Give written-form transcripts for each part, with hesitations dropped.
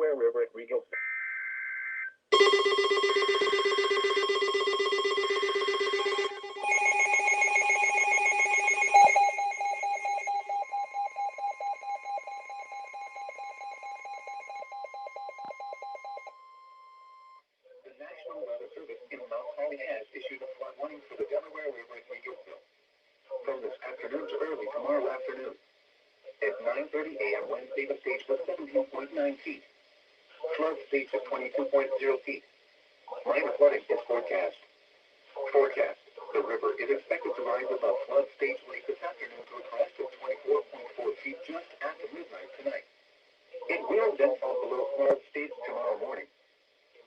Delaware River at Regal. The National Weather Service in Mount Holly has issued a flood warning for the Delaware River at Regalville from this afternoon to early tomorrow afternoon. At 9:30 a.m. Wednesday, the stage was 17.9 feet. Flood stage of 22.0 feet. Minor flooding is forecast. The river is expected to rise above flood stage lake this afternoon to a crest of 24.4 feet just after midnight tonight. It will then fall below flood stage tomorrow morning.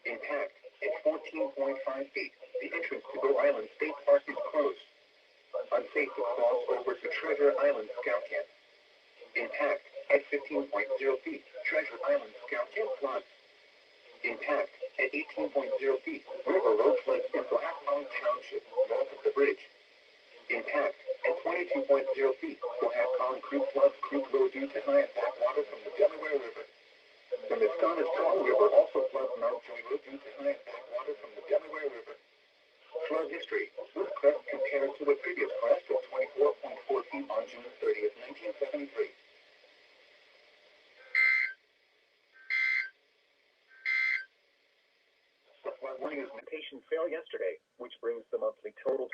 Impact at 14.5 feet. The entrance to Go Island State Park is closed. Unsafe to cross over to Treasure Island Scout Camp. Impact at 15.0 feet. Treasure Island Scout Camp floods. Impact at 18.0 feet. River Road floods in Black Pond Township, north of the bridge. Impact at 22.0 feet. Black Pond Creek floods Creek Road due to high backwater from the Delaware River. The Misconnestown River also floods Mount Joy Road due to high backwater from the Delaware River. Flood history. This crest compares to a previous crest of 24.4 feet on June 30th, 1973. The flood warning is notation failed yesterday, which brings the monthly total.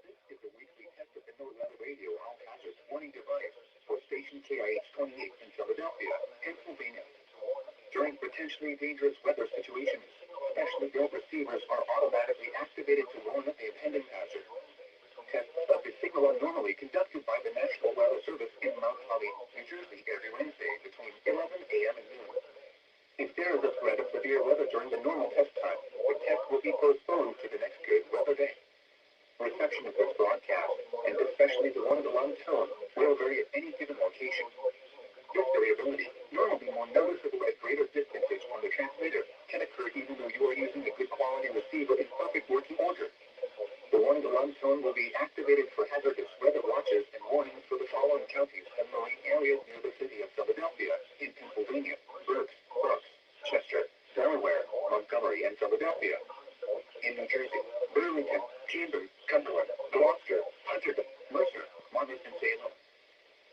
This is the weekly test of the NOAA radio all-hazards warning device for station KIH-28 in Philadelphia, Pennsylvania. During potentially dangerous weather situations, specially built receivers are automatically activated to warn of the impending hazard. Tests of the signal are normally conducted by the National Weather Service in Mount Holly, New Jersey, every Wednesday between 11 a.m. and noon. If there is a threat of severe weather during the normal test time, the test will be postponed to the next good weather day. Reception of this broadcast, and especially the one-to-one tone, will vary at any given location. This variability, normally more noticeable at greater distances from the transmitter, can occur even though you are using a good quality receiver in perfect working order. The one-to-one tone will be activated for hazardous weather watches and warnings for the following counties and marine areas near the city of Philadelphia, in Pennsylvania, Berks, Chester, Delaware, Montgomery, and Philadelphia. In New Jersey, Burlington, Chambers, Cumberland, Gloucester, Hunterdon, Mercer, Monmouth, and Salem.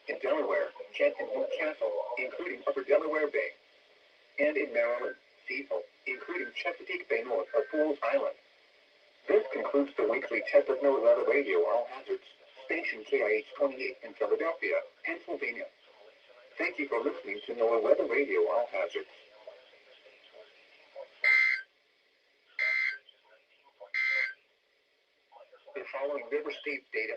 In Delaware, Kent and Newcastle, including Upper Delaware Bay. And in Maryland, Cecil, including Chesapeake Bay north of Fools Island. This concludes the weekly test of NOAA Weather Radio All Hazards, station KIH-28 in Philadelphia, Pennsylvania. Thank you for listening to NOAA Weather Radio All Hazards. The following river state data